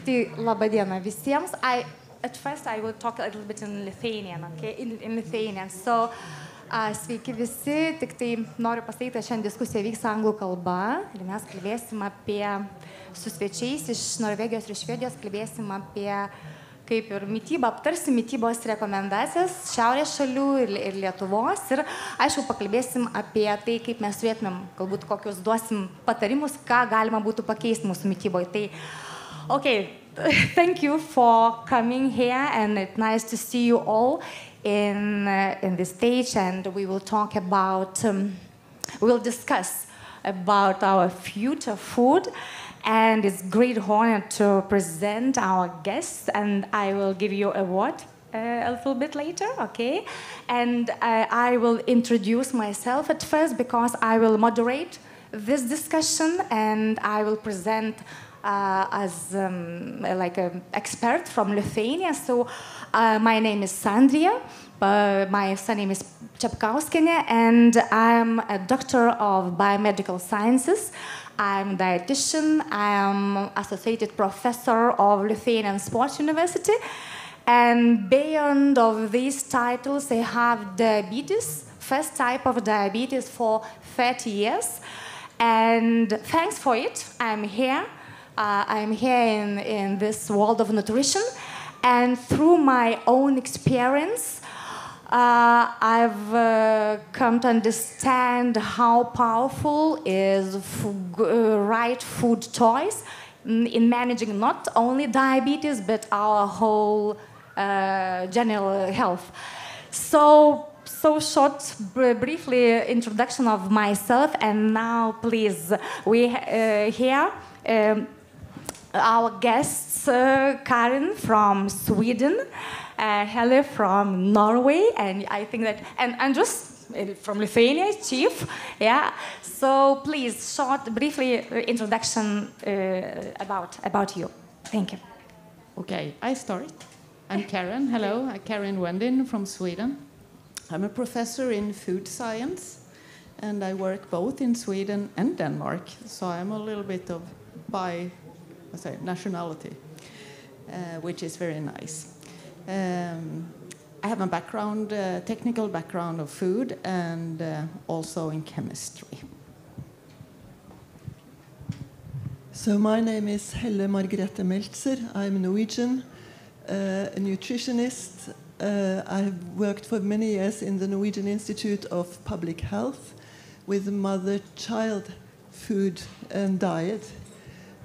Tai laba diena visiems. At first I will talk a little bit in Lithuanian, okay? In Lithuanian. So, sveiki visi, tik tai noriu pasakyti, šiandien diskusija vyks anglų kalba ir mes kalbėsim apie, su svečiais iš Norvegijos ir Švedijos, kalbėsim apie kaip ir mytybą, aptarsim mytybos rekomendacijas Šiaurės šalių ir Lietuvos ir, aišku, pakalbėsim apie tai, kaip mes turėtumėm, galbūt kokius duosim patarimus, ką galima būtų pakeisti mūsų mytyboje. Tai, okay, thank you for coming here and it's nice to see you all in this stage and we will talk about, we'll discuss about our future food. And it's a great honor to present our guests, and I will give you a word a little bit later, okay? And I will introduce myself at first because I will moderate this discussion, and I will present as like an expert from Lithuania. So my name is Sandrija, my surname is Čepkauskienė, and I'm a doctor of biomedical sciences. I'm a dietitian, I'm associated professor of Lithuanian Sports University, and beyond of these titles, I have diabetes, first type of diabetes for 30 years, and thanks for it, I'm here in this world of nutrition, and through my own experience, I've come to understand how powerful is right food choice in managing not only diabetes but our whole general health. So short, briefly introduction of myself, and now please we hear our guests, Karin from Sweden, Helle from Norway, and I think that, and Andrus from Lithuania, chief, yeah. So please, short, briefly introduction about you. Thank you. Okay, I start. I'm Karin. Hello, I'm Karin Wendin from Sweden. I'm a professor in food science, and I work both in Sweden and Denmark. So I'm a little bit of nationality, which is very nice. I have a background, technical background of food and also in chemistry. So my name is Helle Margrethe Meltzer. I'm Norwegian, a nutritionist. I've worked for many years in the Norwegian Institute of Public Health with mother-child food and diet.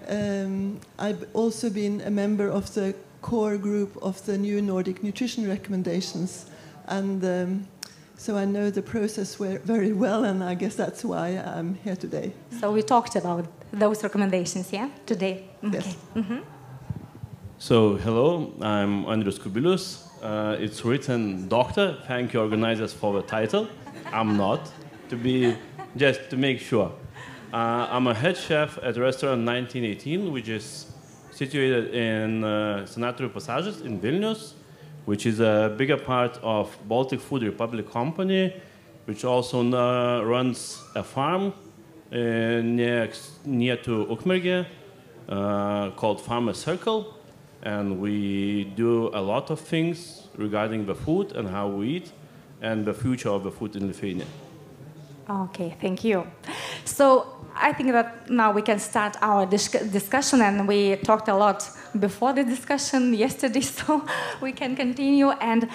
I've also been a member of the core group of the new Nordic nutrition recommendations, and so I know the process very well, and I guess that's why I'm here today. So we talked about those recommendations, yeah, today. Okay. Yes. Mm-hmm. So hello, I'm Andrius Kubilius. It's written doctor. Thank you organizers for the title. I'm not, just to make sure. I'm a head chef at restaurant 1918, which is situated in Senatorių Passages in Vilnius, which is a bigger part of BALTIC FOOD Republic company, which also runs a farm near to Ukmergė called Farmer Circle, and we do a lot of things regarding the food and how we eat and the future of the food in Lithuania. Okay, thank you. So I think that now we can start our discussion, and we talked a lot before the discussion yesterday, so we can continue. And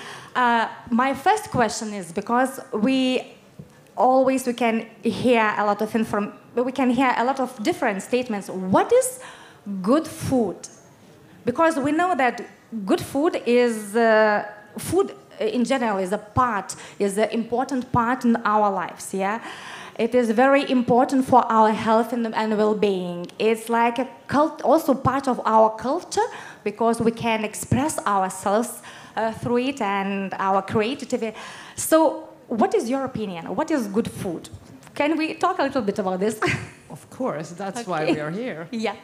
my first question is, because we can hear a lot of different statements. What is good food? Because we know that good food is food in general is an important part in our lives. Yeah. It is very important for our health and well-being. It's like a also part of our culture, because we can express ourselves through it and our creativity. So what is your opinion? What is good food? Can we talk a little bit about this? Of course, that's Okay. why we are here. Yeah.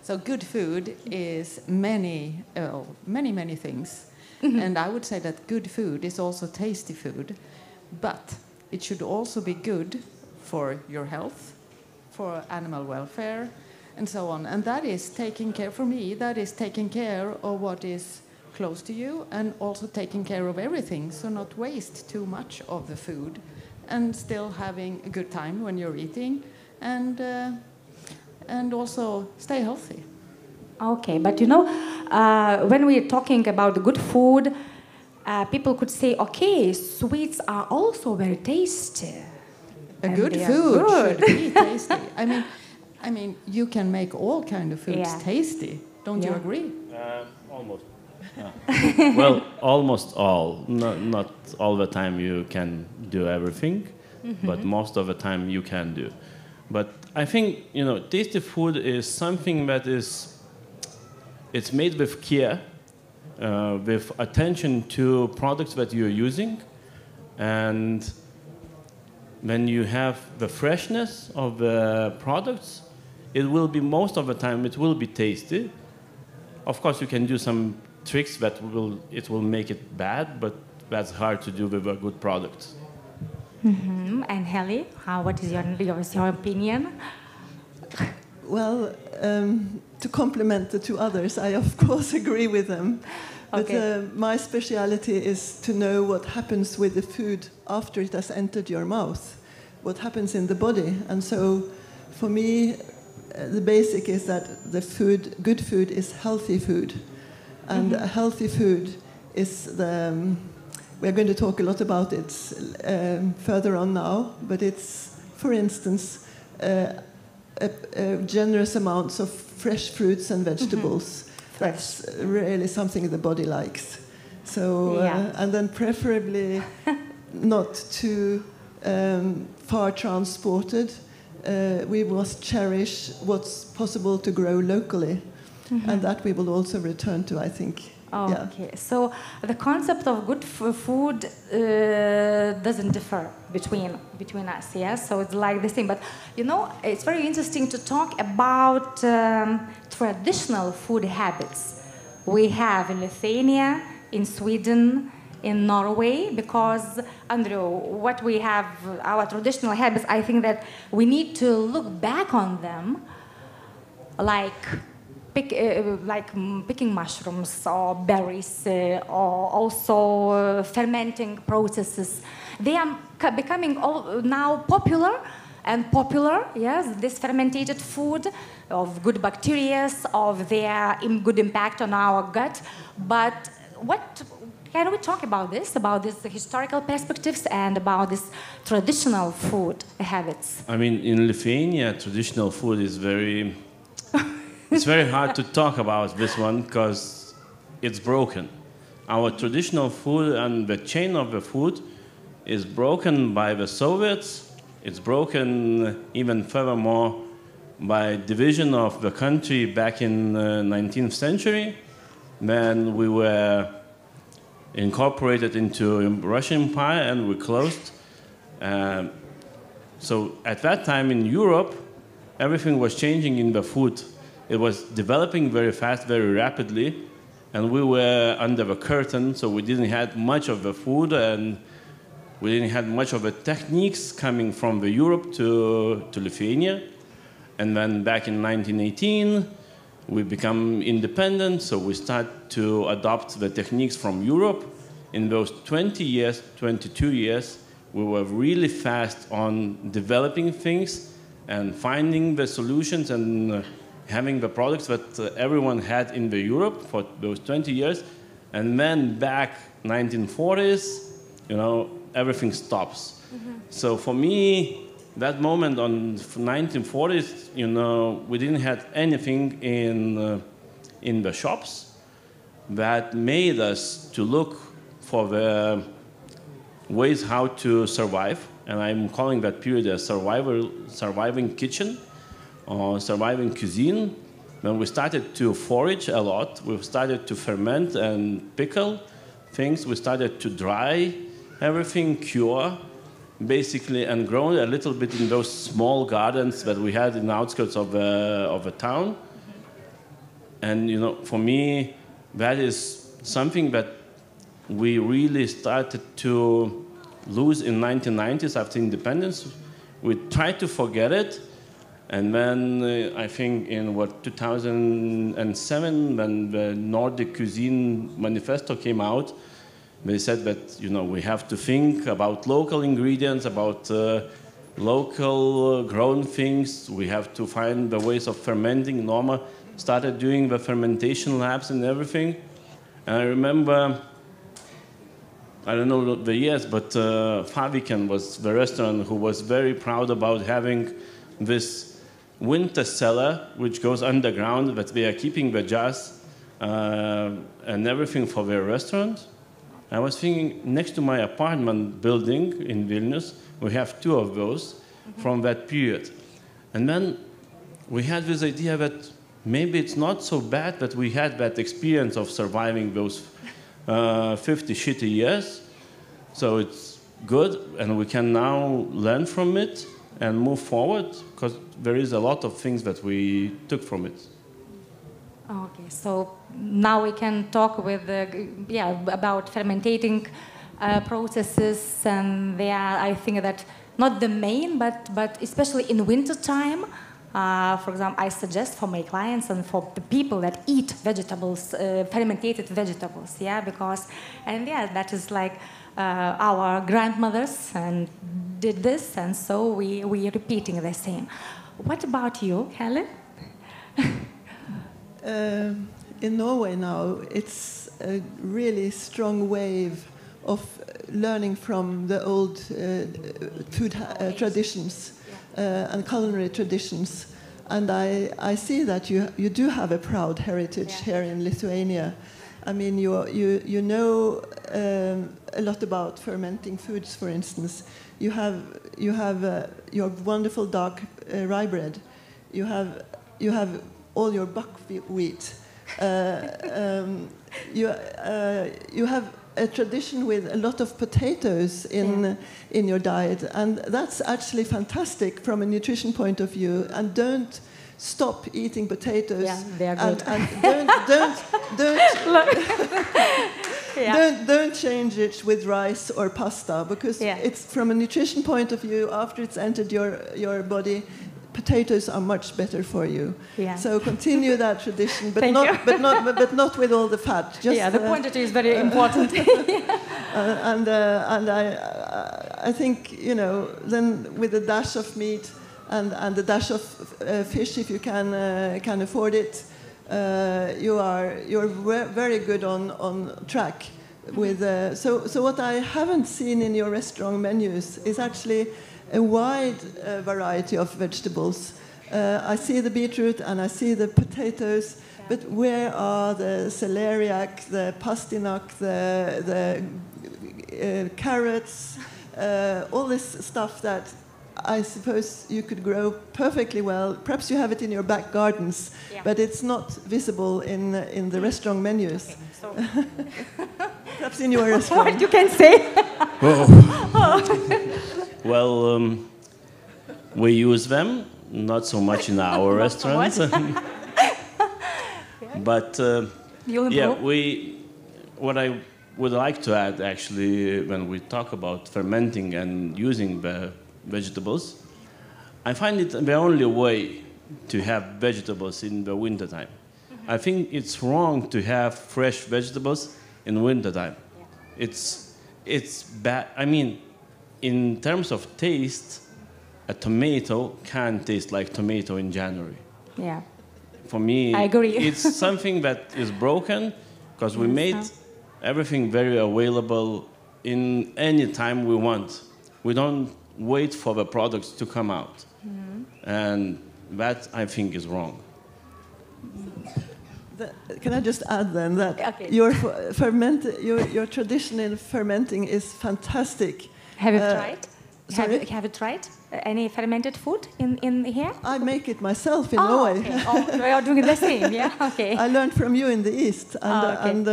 So good food is many things. Mm-hmm. And I would say that good food is also tasty food, but it should also be good for your health, for animal welfare, and so on. And that is taking care, for me, that is taking care of what is close to you and also taking care of everything, so not waste too much of the food and still having a good time when you're eating, and also stay healthy. Okay, but you know, when we're talking about good food, people could say, okay, sweets are also very tasty. A good food should be tasty. I mean, you can make all kind of foods tasty. Don't you agree? Almost. Yeah. Well, almost all. Not all the time you can do everything, but most of the time you can do. But I think, you know, tasty food is something that it's made with care, with attention to products that you're using, and when you have the freshness of the products, it will be, most of the time, it will be tasty. Of course, you can do some tricks that will make it bad, but that's hard to do with a good product. And Heli, what is your opinion? Well, to complement the two others, I of course agree with them. But my speciality is to know what happens with the food after it has entered your mouth, what happens in the body. And so for me, the basic is that good food is healthy food. And healthy food is we're going to talk a lot about it further on now, but it's, for instance, generous amounts of fresh fruits and vegetables. That's really something the body likes. So, and then preferably not too far transported. We must cherish what's possible to grow locally. And that we will also return to, I think. Okay, so the concept of good food doesn't differ between us, yes? So it's like this thing. But, you know, it's very interesting to talk about traditional food habits we have in Lithuania, in Sweden, in Norway, because, Andrew, what we have, our traditional habits, I think that we need to look back on them like picking mushrooms or berries, or also fermenting processes. They are becoming now popular, yes, this fermented food of good bacteria, of their good impact on our gut. But what can we talk about these historical perspectives and about this traditional food habits? I mean, in Lithuania, traditional food is very... It's very hard to talk about this one because it's broken. Our traditional food and the chain of the food is broken by the Soviets. It's broken even furthermore by division of the country back in the 19th century when we were incorporated into Russian Empire and we closed. So at that time in Europe, everything was changing in the food. It was developing very fast, very rapidly, and we were under the curtain, so we didn't have much of the food, and we didn't have much of the techniques coming from the Europe to Lithuania. And then back in 1918, we become independent, so we start to adopt the techniques from Europe. In those 20 years, 22 years, we were really fast on developing things and finding the solutions and having the products that everyone had in the Europe for those 20 years. And then back 1940s, you know, everything stops. So for me, that moment on 1940s, you know, we didn't have anything in the shops that made us to look for the ways how to survive. And I'm calling that period a surviving kitchen. Or surviving cuisine. When we started to forage a lot, we started to ferment and pickle things. We started to dry everything, cure, basically, and grow a little bit in those small gardens that we had in the outskirts of a town. And you know, for me, that is something that we really started to lose in 1990s after independence. We tried to forget it. And then I think in 2007, when the Nordic Cuisine Manifesto came out, they said that we have to think about local ingredients, about local grown things. We have to find the ways of fermenting. Norma started doing the fermentation labs and everything. And I remember, I don't know the years, but Faviken was the restaurant who was very proud about having this winter cellar, which goes underground, that they are keeping the jars and everything for their restaurant. I was thinking, next to my apartment building in Vilnius, we have 2 of those from that period. And then we had this idea that maybe it's not so bad that we had that experience of surviving those 50 shitty years. So it's good, and we can now learn from it and move forward, because there is a lot of things that we took from it. Okay, so now we can talk with about fermentating processes, and they are, I think that not the main, but especially in winter time. For example, I suggest for my clients and for the people that eat vegetables, fermented vegetables, because that is like our grandmothers and did this, and so we are repeating the same. What about you, Helen? In Norway now, it's a really strong wave of learning from the old food traditions and culinary traditions. And I see that you do have a proud heritage here in Lithuania. I mean, you know a lot about fermenting foods, for instance. You have your wonderful dark rye bread. You have all your buckwheat. You have a tradition with a lot of potatoes in your diet, and that's actually fantastic from a nutrition point of view. And don't stop eating potatoes. Yeah, they are good. And don't change it with rice or pasta, because it's from a nutrition point of view. After it's entered your body, potatoes are much better for you. Yeah. So continue that tradition, but not with all the fat. Just, the quantity is very important. And I think then with a dash of meat and a dash of fish, if you can afford it, you're very good on track. With so what I haven't seen in your restaurant menus is actually a wide variety of vegetables. I see the beetroot and I see the potatoes, but where are the celeriac, the pastinak, the carrots, all this stuff that I suppose you could grow perfectly well. Perhaps you have it in your back gardens, but it's not visible in the restaurant menus. Okay, so perhaps in your restaurant. What you can say? Well, we use them, not so much in our restaurants. But what I would like to add, actually, when we talk about fermenting and using the vegetables, I find it the only way to have vegetables in the wintertime. I think it's wrong to have fresh vegetables in wintertime. It's bad. I mean, in terms of taste, a tomato can't taste like tomato in January. Yeah. For me, I agree. It's something that is broken, because we made everything very available in any time we want. We don't wait for the products to come out. And that, I think, is wrong. Can I just add then that your tradition in fermenting is fantastic. Have you tried? Have you tried any fermented food in here? I make it myself in Norway. Okay. We are doing the same, okay. I learned from you in the East. And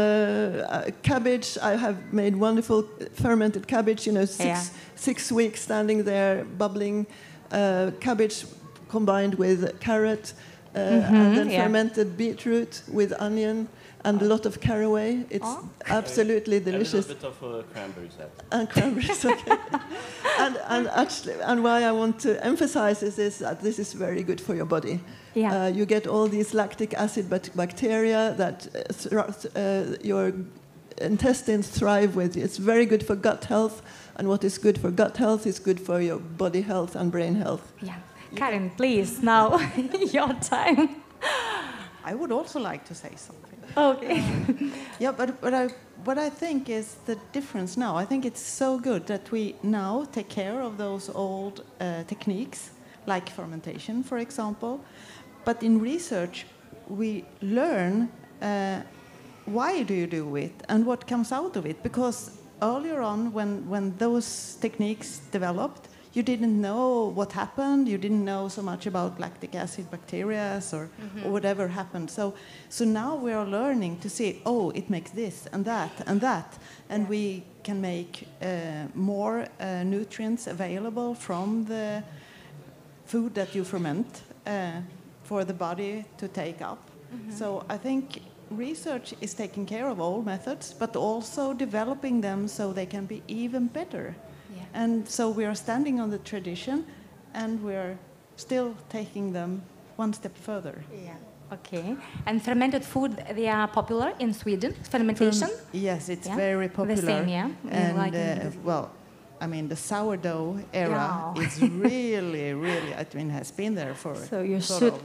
cabbage, I have made wonderful fermented cabbage, 6 weeks standing there, bubbling, cabbage combined with carrot, and then fermented beetroot with onion and a lot of caraway. It's absolutely delicious. And a little bit of cranberries. And cranberries, okay. and why I want to emphasize this is that this is very good for your body. Yeah. You get all these lactic acid bacteria that your intestines thrive with. It's very good for gut health, and what is good for gut health is good for your body health and brain health. Yeah. Karen, please, now your time. I would also like to say something. Okay. Yeah, but what I think is the difference now. I think it's so good that we now take care of those old techniques, like fermentation, for example. But in research, we learn why do you do it and what comes out of it. Because earlier on, when those techniques developed, you didn't know what happened. You didn't know so much about lactic acid bacteria or whatever happened. So now we are learning to see, oh, it makes this and that and that. And we can make more nutrients available from the food that you ferment for the body to take up. So I think research is taking care of all methods, but also developing them so they can be even better. And so we are standing on the tradition, and we're still taking them one step further. Yeah. Okay. And fermented food, they are popular in Sweden. Fermentation. Yes, it's very popular. The same, yeah. And well, I mean, the sourdough era is really, really. I mean, has been there for so you sort of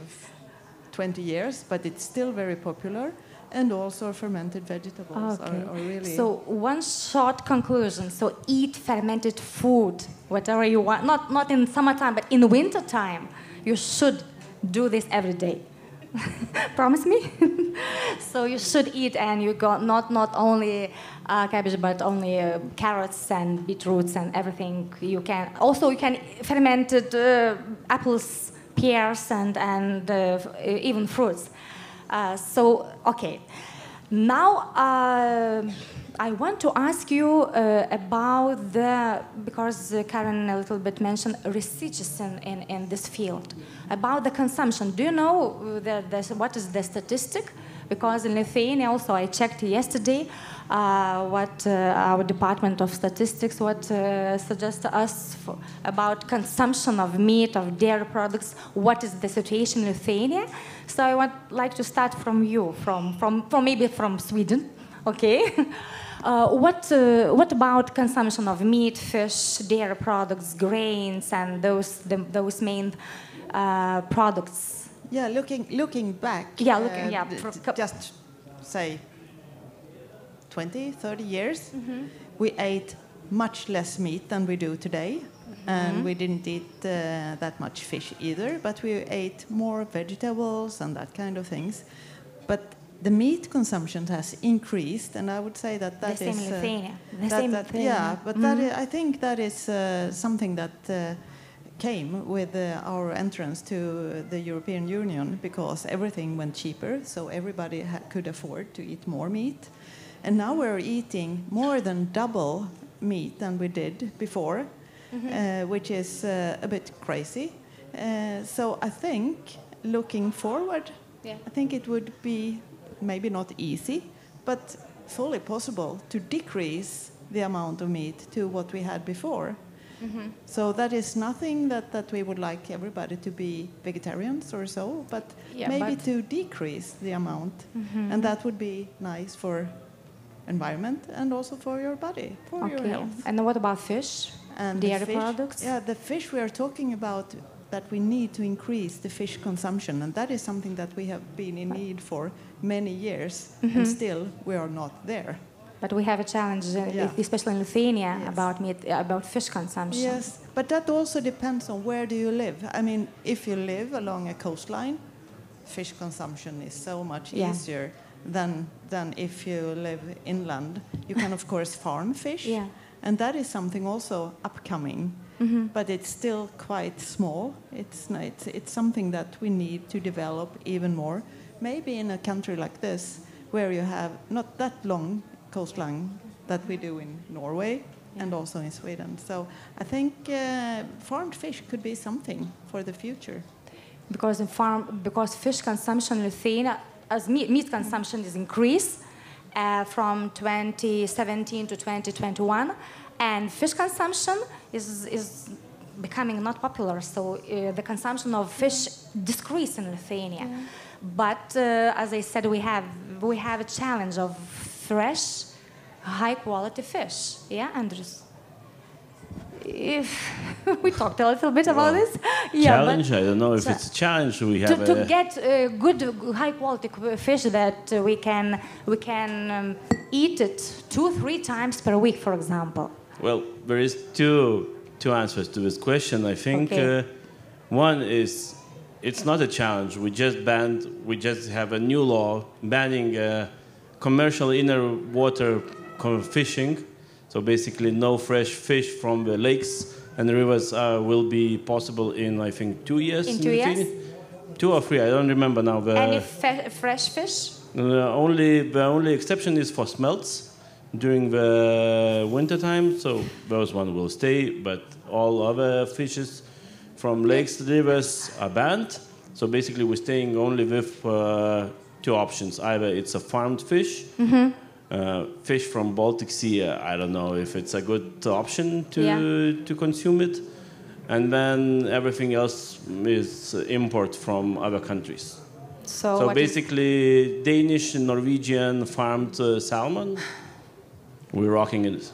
20 years, but it's still very popular. And also fermented vegetables are really... So one short conclusion. So eat fermented food, whatever you want. Not in summertime, but in winter time. You should do this every day. Promise me? So you should eat, and you got not only cabbage, but only carrots and beetroots and everything. You can fermented apples, pears, and even fruits. Okay. Now, I want to ask you about because Karen a little bit mentioned research in this field, about the consumption. Do you know what is the statistic? Because in Lithuania also, I checked yesterday what our Department of Statistics suggests to us about consumption of meat, of dairy products. What is the situation in Lithuania? So I would like to start from you, maybe from Sweden, okay? What about consumption of meat, fish, dairy products, grains, and those main products? Yeah, looking back. Yeah, just say 20, 30 years, we ate much less meat than we do today. And we didn't eat that much fish either, but we ate more vegetables and that kind of things. But the meat consumption has increased, and I would say that is... Yeah, but I think that is something that came with our entrance to the European Union, because everything went cheaper, so everybody could afford to eat more meat. And now we're eating more than double meat than we did before. Which is a bit crazy. So I think, looking forward, I think it would be maybe not easy, but fully possible to decrease the amount of meat to what we had before. So that is nothing that we would like everybody to be vegetarians or so, but maybe to decrease the amount. And that would be nice for environment and also for your body, for your health. And what about fish? And dairy products? Yeah, the fish we are talking about, that we need to increase the fish consumption, and that is something that we have been in need for many years, and still we are not there. But we have a challenge, especially in Lithuania, about fish consumption. Yes, but that also depends on where do you live. I mean, if you live along a coastline, fish consumption is so much easier than if you live inland. You can, of course, farm fish. And that is something also upcoming, but it's still quite small. It's something that we need to develop even more. Maybe in a country like this, where you have not that long coastline that we do in Norway and also in Sweden. So I think farmed fish could be something for the future. because fish consumption in Lithuania, as meat consumption is increased from 2017 to 2021, and fish consumption is becoming not popular. So the consumption of fish decreased in Lithuania. Yeah. But as I said, we have a challenge of fresh, high quality fish. Yeah, Andrews. If we talked a little bit about this, challenge. I don't know if it's a challenge. We have to get good, high quality fish that we can eat it 2-3 times per week, for example. Well, there is two answers to this question. I think one is it's not a challenge. We just have a new law banning commercial inner water fishing. So basically, no fresh fish from the lakes and the rivers will be possible in, I think, 2 years. In 2 years? 2 or 3, I don't remember now. Any fresh fish? The only exception is for smelts during the winter time. So those one will stay, but all other fishes from lakes, rivers are banned. So basically, we're staying only with 2 options. Either it's a farmed fish. Mm-hmm. Fish from Baltic Sea, I don't know if it's a good option to consume it. And then everything else is import from other countries. So basically, Danish and Norwegian farmed salmon, we're rocking it.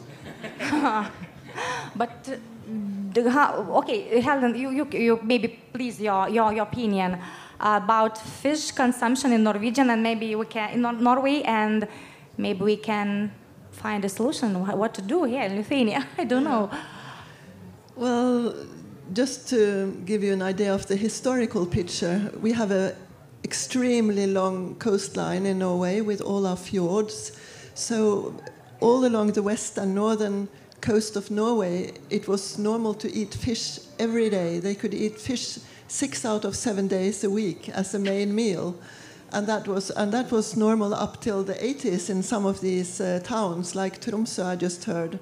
But, okay, Helen, you maybe please your opinion about fish consumption in Norwegian and maybe we can, in Norway, and maybe we can find a solution, what to do here in Lithuania. I don't know. Well, just to give you an idea of the historical picture, we have an extremely long coastline in Norway with all our fjords. So all along the west and northern coast of Norway, it was normal to eat fish every day. They could eat fish 6 out of 7 days a week as a main meal. And that was normal up till the 80s in some of these towns, like Tromsø, I just heard.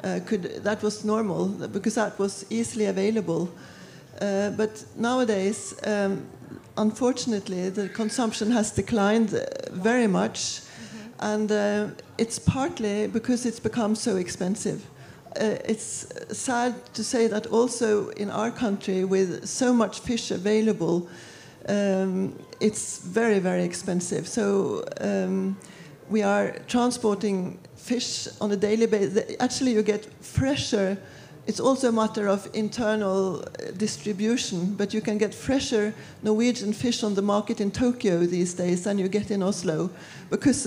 That was normal because that was easily available. But nowadays, unfortunately, the consumption has declined very much. Mm-hmm. And it's partly because it's become so expensive. It's sad to say that also in our country, with so much fish available, it's very, very expensive. So we are transporting fish on a daily basis. Actually, you get fresher. It's also a matter of internal distribution, but you can get fresher Norwegian fish on the market in Tokyo these days than you get in Oslo, because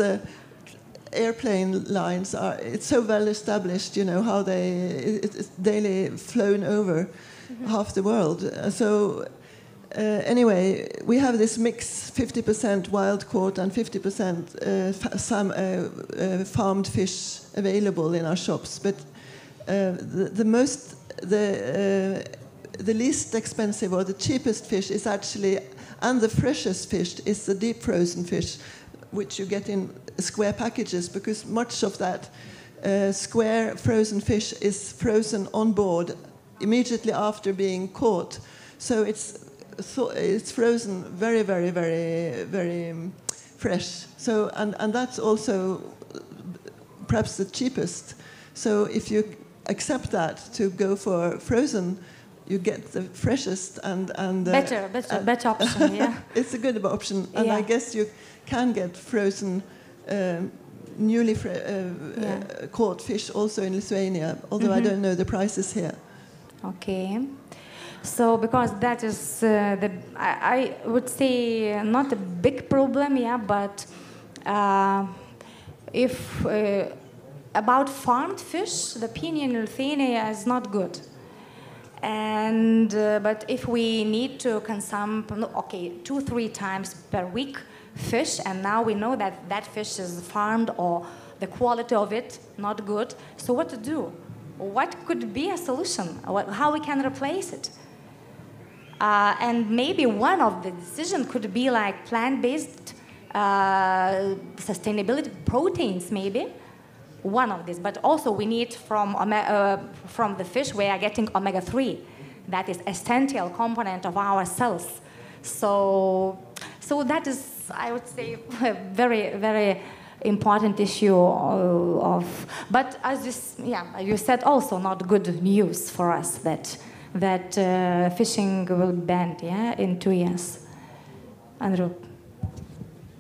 airplane lines it's so well established, you know, how it's daily flown over half the world. So anyway, we have this mix, 50% wild caught and 50% farmed fish available in our shops. But the least expensive or the cheapest fish is actually, and the freshest fish is the deep frozen fish, which you get in square packages, because much of that square frozen fish is frozen on board immediately after being caught. So it's frozen very, very, very, very fresh. So and that's also perhaps the cheapest. So if you accept that to go for frozen, you get the freshest and better option. Yeah, it's a good option, and I guess you can get frozen, newly caught fish also in Lithuania. Although I don't know the prices here. Okay. So because that is I would say not a big problem, but if about farmed fish, the opinion in Lithuania is not good. And but if we need to consume 2-3 times per week fish, and now we know that that fish is farmed or the quality of it not good, so what to do? What could be a solution? How we can replace it? And maybe one of the decisions could be like plant-based sustainability proteins, maybe. One of these, but also we need from the fish we are getting omega-3. That is essential component of our cells. So that is, I would say, a very, very important issue of. But as you said, also not good news for us that fishing will be banned, in 2 years. Andrew.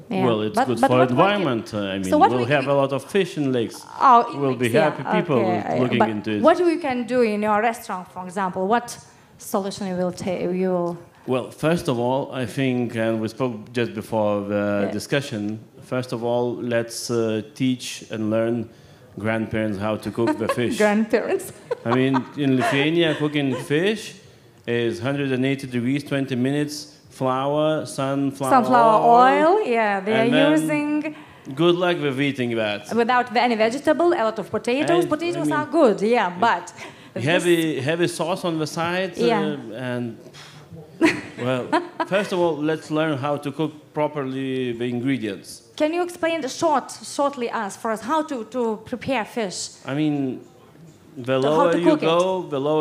Yeah. Well, it's good for environment. I mean, we'll have a lot of fish in lakes. We'll be happy people looking into it. What we can do in your restaurant, for example? What solution you will? Well, first of all, I think, and we spoke just before the discussion, first of all, let's teach and learn grandparents how to cook the fish. Grandparents. I mean, in Lithuania, cooking fish is 180 degrees, 20 minutes, flour, sunflower oil. Yeah, they are using. Good luck with eating that. Without any vegetable, a lot of potatoes. Potatoes are good, but heavy sauce on the side. And well, first of all, let's learn how to cook properly the ingredients. Can you explain shortly for us how to prepare fish? I mean, the lower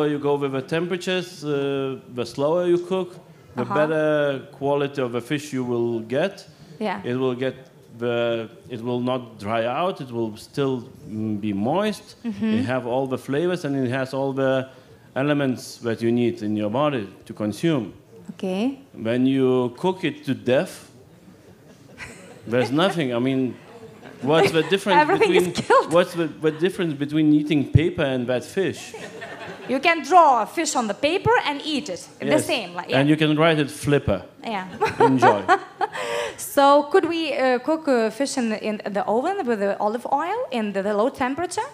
you go with the temperatures, the slower you cook, the better quality of the fish you will get. Yeah. It will not dry out. It will still be moist. It have all the flavors, and it has all the elements that you need in your body to consume. Okay. When you cook it to death, there's nothing. I mean, what's the difference between eating paper and that fish? You can draw a fish on the paper and eat it. The same. And you can write it flipper. Yeah. Enjoy. So could we cook fish in the oven with the olive oil in the low temperature?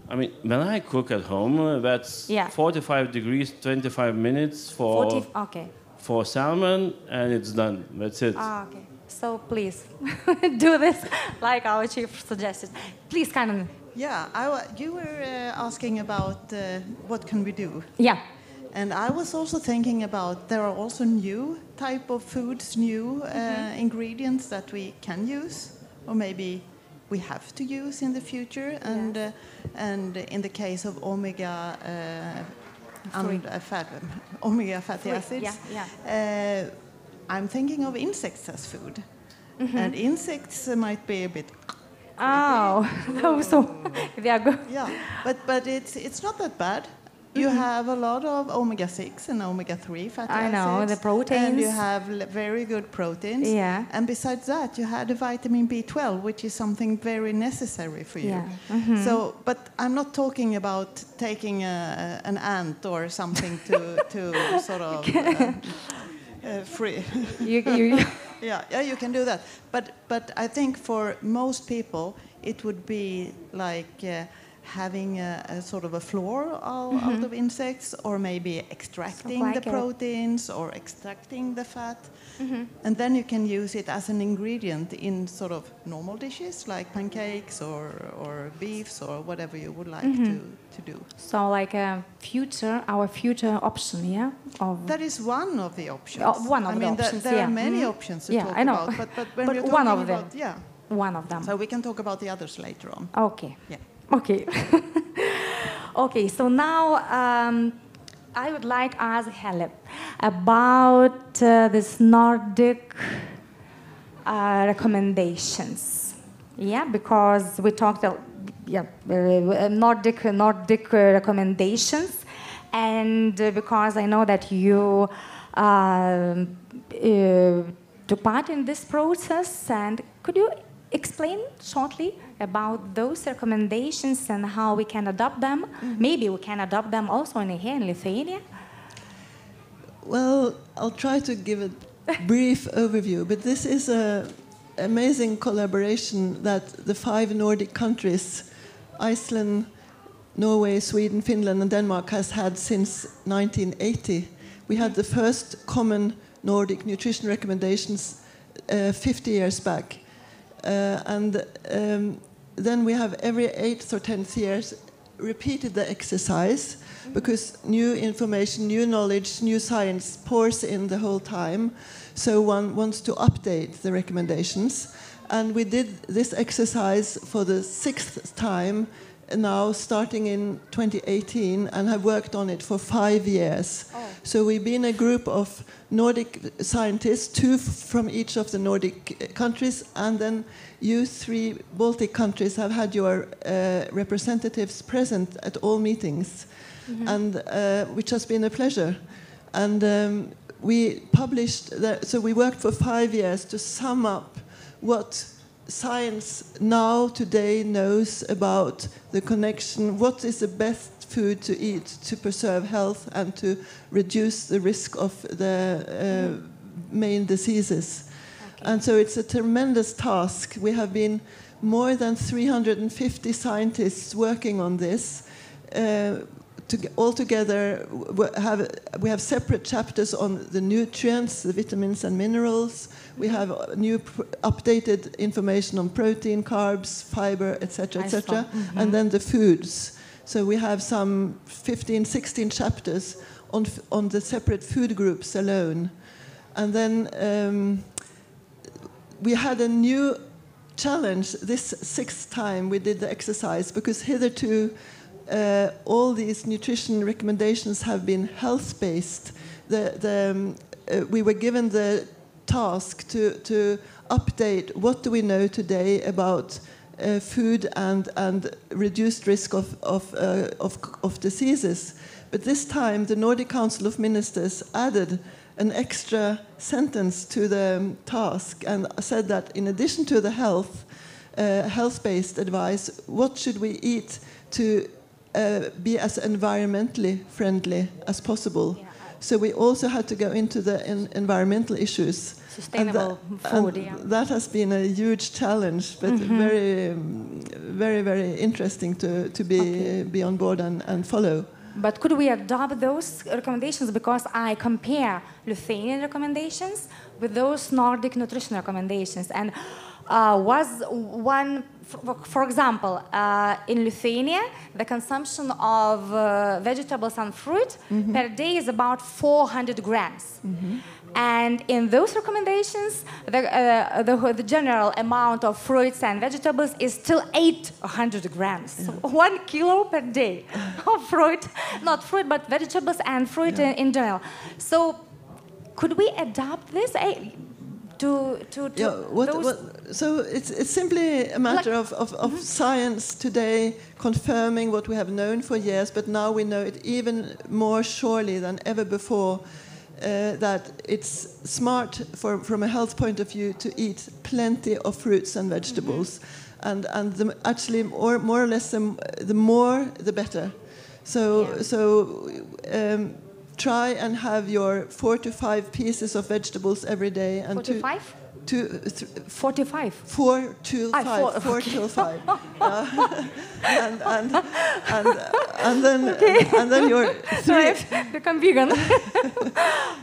I mean, when I cook at home, that's 45 degrees, 25 minutes for salmon, and it's done. That's it. Okay. So please do this like our chief suggested. Please, Kanan. Yeah, you were asking about what can we do. Yeah. And I was also thinking about there are also new type of foods, new ingredients that we can use, or maybe we have to use in the future. And in the case of omega fatty acids, I'm thinking of insects as food. And insects might be a bit. So they are good. Yeah, but it's not that bad. You have a lot of omega-6 and omega-3 fatty acids. I know, the proteins. And you have very good proteins. Yeah. And besides that, you had a vitamin B12, which is something very necessary for you. Yeah. So, but I'm not talking about taking an ant or something to sort of free. Yeah, you can do that. But I think for most people, it would be like having a sort of a flour out of insects, or maybe extracting the proteins or extracting the fat. And then you can use it as an ingredient in sort of normal dishes like pancakes or beefs or whatever you would like to do. So like our future option, yeah? That is one of the options. One of the options, there are many options to talk I know. about. But when we're one talking of them. about, one of them. So we can talk about the others later on. Okay. Yeah. Okay. Okay, so now I would like to ask Helle about this Nordic recommendations. Yeah, because we talked Nordic recommendations, and because I know that you took part in this process, and could you explain shortly about those recommendations and how we can adopt them? Maybe we can adopt them also here in Lithuania. Well, I'll try to give a brief overview, but this is an amazing collaboration that the 5 Nordic countries, Iceland, Norway, Sweden, Finland, and Denmark, has had since 1980. We had the first common Nordic nutrition recommendations 50 years back. Then we have every 8th or 10th years repeated the exercise, because new information, new knowledge, new science pours in the whole time. So one wants to update the recommendations. And we did this exercise for the 6th time now, starting in 2018, and have worked on it for 5 years. So we've been a group of Nordic scientists, 2 from each of the Nordic countries, and then you 3 Baltic countries have had your representatives present at all meetings, and which has been a pleasure. And we published, so we worked for 5 years to sum up what science now today knows about the connection, what is the best food to eat to preserve health and to reduce the risk of the main diseases. Okay. And so it's a tremendous task. We have been more than 350 scientists working on this. Altogether, we have separate chapters on the nutrients, the vitamins and minerals. We have new updated information on protein, carbs, fiber, etc., etc., and then the foods. So we have some 15, 16 chapters on the separate food groups alone. And then we had a new challenge this 6th time we did the exercise, because hitherto all these nutrition recommendations have been health-based. We were given the task to update what do we know today about food and reduced risk of diseases. But this time the Nordic Council of Ministers added an extra sentence to the task and said that in addition to the health-based advice, what should we eat to be as environmentally friendly as possible? Yeah. So we also had to go into the environmental issues. Sustainable food, and that has been a huge challenge, but very, very, very interesting to be on board and follow. But could we adopt those recommendations? Because I compare Lithuanian recommendations with those Nordic nutrition recommendations. And was one, for example, in Lithuania, the consumption of vegetables and fruit per day is about 400 grams. And in those recommendations, the general amount of fruits and vegetables is still 800 grams. So 1 kilo per day of fruit, not fruit, but vegetables and fruit in general. So could we adapt this? So it's simply a matter of science today confirming what we have known for years, but now we know it even more surely than ever before, that it's smart from a health point of view to eat plenty of fruits and vegetables, and actually more or less the more the better. Try and have your 4 to 5 pieces of vegetables every day. And 45? 45. 4 to 5. 4 till 5. And then your 3. Become vegan.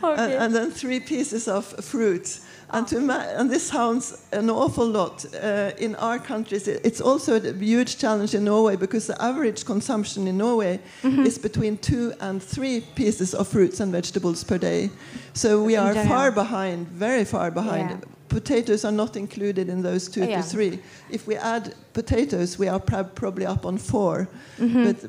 And then 3 pieces of fruit. And this sounds an awful lot. In our countries, it's also a huge challenge in Norway, because the average consumption in Norway is between 2 and 3 pieces of fruits and vegetables per day. So we are far behind, very far behind. Yeah. Potatoes are not included in those 2 to 3. If we add potatoes, we are probably up on 4.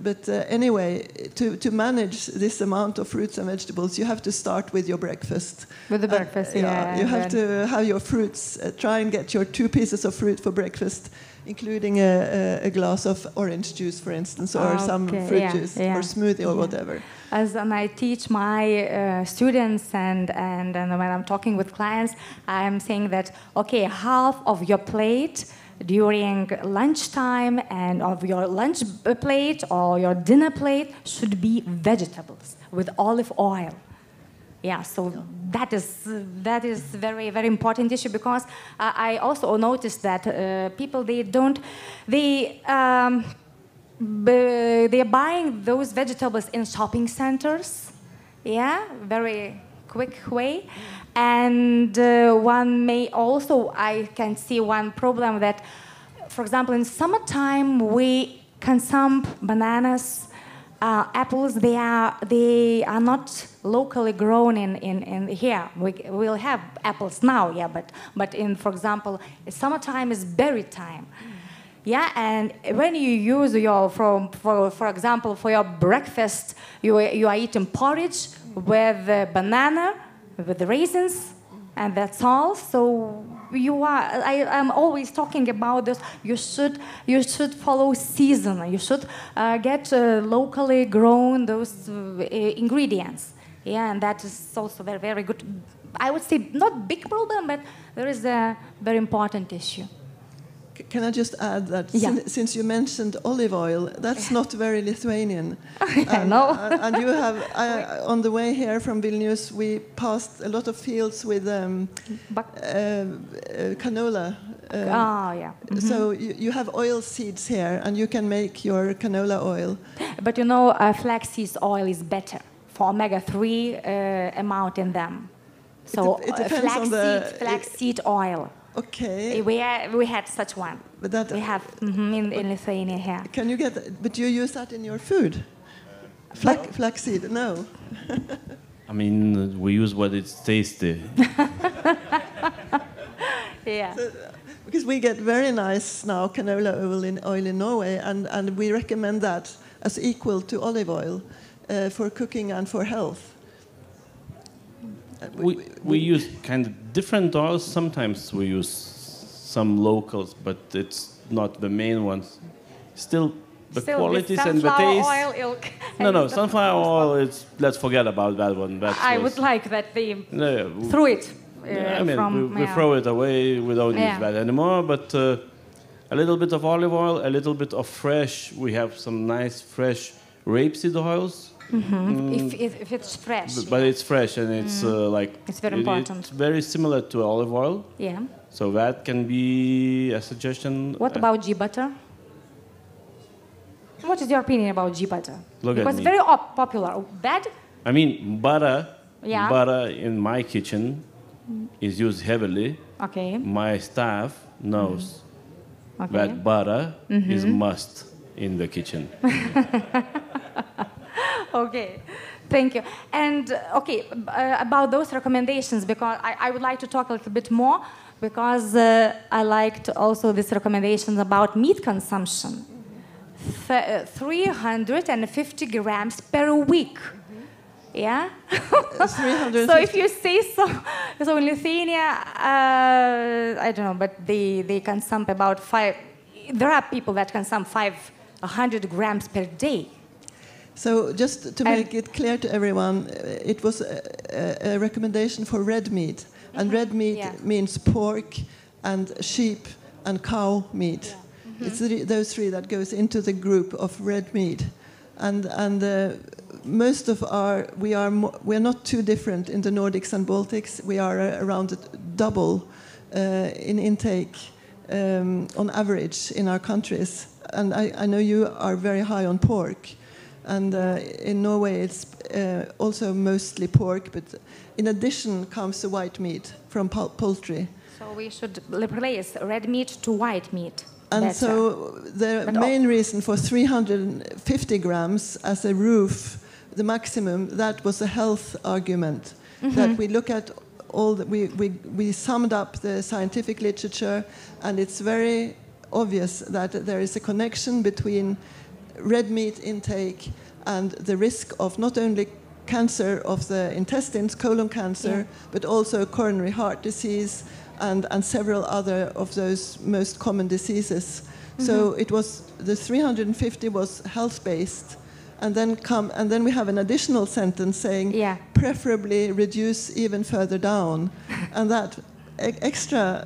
But anyway, to manage this amount of fruits and vegetables, you have to start with your breakfast. With the breakfast, You have to have your fruits. Try and get your 2 pieces of fruit for breakfast, including a glass of orange juice, for instance, or some fruit juice, or smoothie, or whatever. As I teach my students and when I'm talking with clients, I'm saying that, okay, half of your plate during lunchtime and of your lunch plate or your dinner plate should be vegetables with olive oil. Yeah, so that is very, very important issue, because I also noticed that people, they're buying those vegetables in shopping centers, very quick way. And I can see one problem that, for example, in summertime we consume bananas, apples. They are not locally grown in here. We'll have apples now, but in, for example, summertime is berry time. Yeah, and when you use your, for example, for your breakfast, you are eating porridge with banana, with raisins, and that's all. So I'm always talking about this. You should follow season. You should get locally grown those ingredients. Yeah, and that is also very, very good. I would say not big problem, but there is a very important issue. Can I just add that since you mentioned olive oil, that's not very Lithuanian. I know. And you have, on the way here from Vilnius, we passed a lot of fields with canola. So you have oil seeds here, and you can make your canola oil. But you know, flaxseed oil is better for omega-3 amount in them. So it depends on the flaxseed oil. Okay. We had such one. But that we have in Lithuania here. Can you get? But you use that in your food? Flaxseed? No. I mean, we use what it's tasty. Yeah. So, because we get very nice now canola oil in Norway, and we recommend that as equal to olive oil for cooking and for health. We use kind of different oils. Sometimes we use some locals, but it's not the main ones. Still qualities and the taste. No, sunflower oil. Let's forget about that one. I would like that they threw it. We throw it away. We don't use that anymore. But a little bit of olive oil, a little bit of fresh. We have some nice fresh rapeseed oils. If it's fresh. But it's fresh, and it's it's very important. It's very similar to olive oil. Yeah. So that can be a suggestion. What about ghee butter? What is your opinion about ghee butter? Because it's very popular. Bad? I mean, butter in my kitchen is used heavily. Okay. My staff knows that butter is must in the kitchen. Okay, thank you. And about those recommendations, because I would like to talk a little bit more, because I liked also these recommendations about meat consumption. 350 grams per week. Yeah? So if you say so in Lithuania, I don't know, but they consume about there are people that consume 500 grams per day. So just to make it clear to everyone, it was a recommendation for red meat. And red meat means pork and sheep and cow meat. It's those three that goes into the group of red meat. And most of we are not too different in the Nordics and Baltics. We are around double in intake on average in our countries. And I know you are very high on pork. And in Norway, it's also mostly pork, but in addition comes the white meat from poultry. So we should replace red meat to white meat. And so the main reason for 350 grams as a roof, the maximum, that was a health argument. That we look at we summed up the scientific literature, and it's very obvious that there is a connection between red meat intake and the risk of not only cancer of the intestines, colon cancer, but also coronary heart disease and several other of those most common diseases. So it was the 350 was health-based, and then we have an additional sentence saying preferably reduce even further down, and that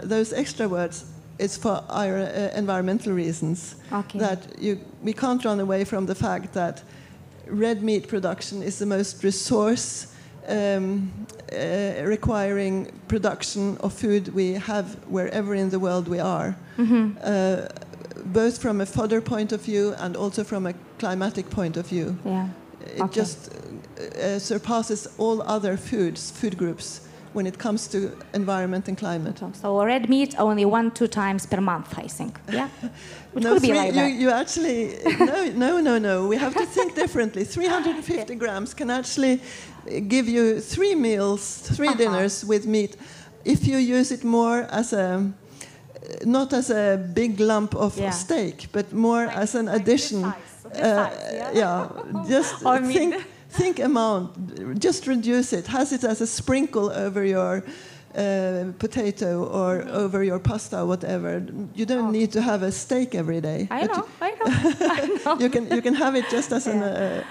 those extra words is for our environmental reasons. That we can't run away from the fact that red meat production is the most resource requiring production of food we have wherever in the world we are, both from a fodder point of view and also from a climatic point of view. It just surpasses all other food groups when it comes to environment and climate. So red meat only 1-2 times per month, I think. Yeah, it no, could be like that. You actually no. We have to think differently. 350 grams can actually give you 3 meals, 3 dinners with meat. If you use it more as a not as a big lump of steak, but more like, as an addition. Just think amount. Just reduce it. Has it as a sprinkle over your potato or over your pasta, whatever. You don't need to have a steak every day. I know. You can have it just as a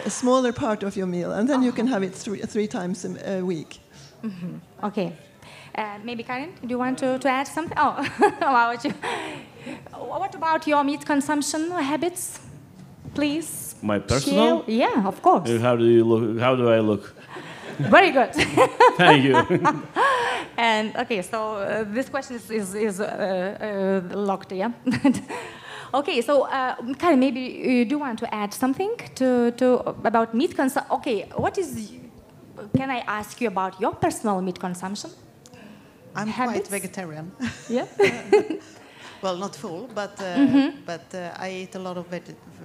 smaller part of your meal, and then you can have it three times a week. Mm-hmm. Okay. Maybe Karin, do you want to add something? Oh, what about your meat consumption habits, please? My personal? Yeah, of course. How do you look? How do I look? Very good. Thank you. And okay, so this question is locked, yeah. Okay, so Karin, maybe you do want to add something to about meat consumption. Okay, can I ask you about your personal meat consumption? I'm quite vegetarian. Yeah. Well, not full, but I eat a lot of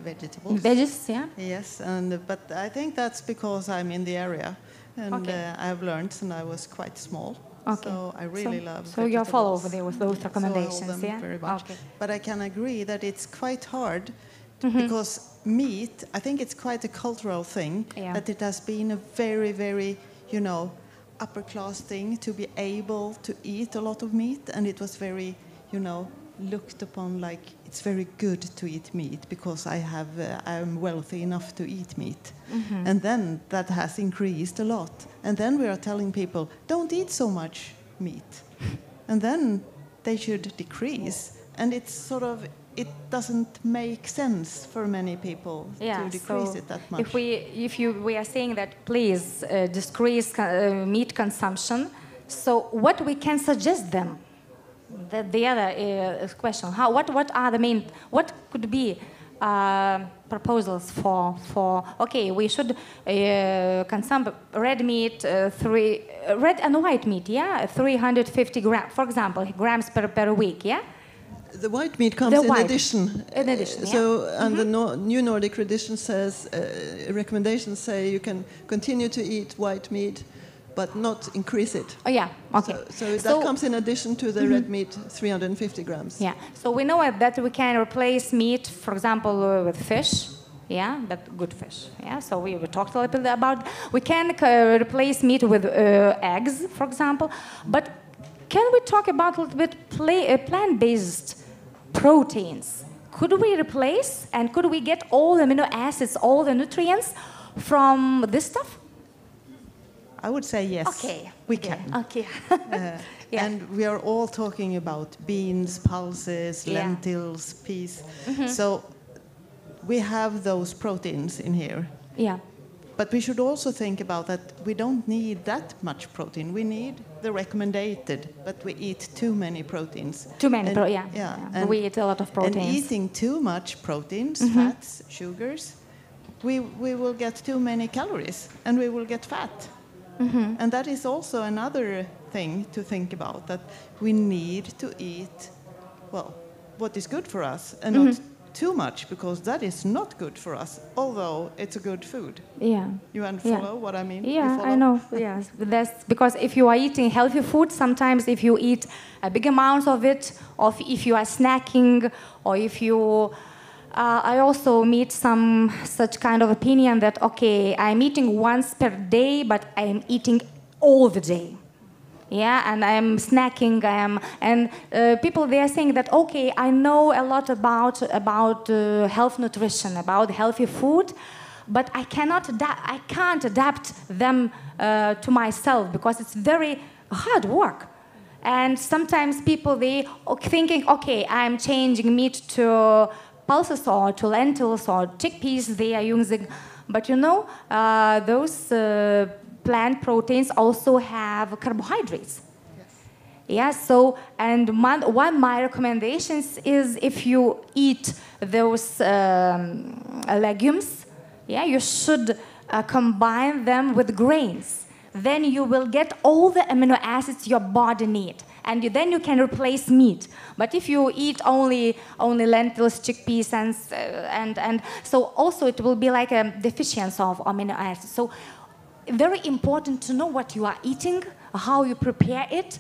vegetables. Veggies, yeah. Yes, but I think that's because I'm in the area, and I have learned since I was quite small. Okay. So I really love vegetables. So you're follow over there with those recommendations, so I hold them very much. Okay. But I can agree that it's quite hard because meat, I think it's quite a cultural thing, that it has been a very, very, upper class thing to be able to eat a lot of meat, and it was very, looked upon like it's very good to eat meat because I'm wealthy enough to eat meat. And then that has increased a lot. And then we are telling people, don't eat so much meat. And then they should decrease. And it's sort of, it doesn't make sense for many people to decrease it that much. If we are saying that please decrease meat consumption, so what we can suggest them? The other question: what are the main? What could be proposals for? Okay, we should consume red meat, red and white meat, 350 grams, for example, grams per week, yeah. The white meat comes in addition. In addition, So, and the new Nordic tradition says, recommendations say you can continue to eat white meat, but not increase it. Oh, yeah, okay. So that comes in addition to the red meat, 350 grams. Yeah, so we know that we can replace meat, for example, with fish. Yeah, but good fish. Yeah, so we talked a little bit about. We can replace meat with eggs, for example. But can we talk about a little bit plant-based proteins? Could we replace and could we get all the amino acids, all the nutrients from this stuff? I would say yes. Okay. We can. Okay. And we are all talking about beans, pulses, lentils, peas. So we have those proteins in here. Yeah. But we should also think about that we don't need that much protein. We need the recommended, but we eat too many proteins. Too many, And we eat a lot of proteins. And eating too much proteins, fats, sugars, we will get too many calories and we will get fat. And that is also another thing to think about, that we need to eat, well, what is good for us and not too much, because that is not good for us, although it's a good food. Yeah. You follow what I mean? Yeah, I know. Yes, that's because if you are eating healthy food, sometimes if you eat a big amount of it, or if you are snacking, or if you... I also meet some such kind of opinion that, okay, I'm eating once per day, but I'm eating all the day. Yeah, and I'm snacking, and people, they are saying that, okay, I know a lot about health nutrition, about healthy food, but I can't adapt them to myself because it's very hard work. And sometimes people, they thinking, okay, I'm changing meat to pulses or to lentils or chickpeas they are using, but those plant proteins also have carbohydrates. Yeah, so, and one of my recommendations is if you eat those legumes, you should combine them with grains. Then you will get all the amino acids your body needs. And then you can replace meat. But if you eat only lentils, chickpeas, and so also it will be like a deficiency of amino acids. So very important to know what you are eating, how you prepare it,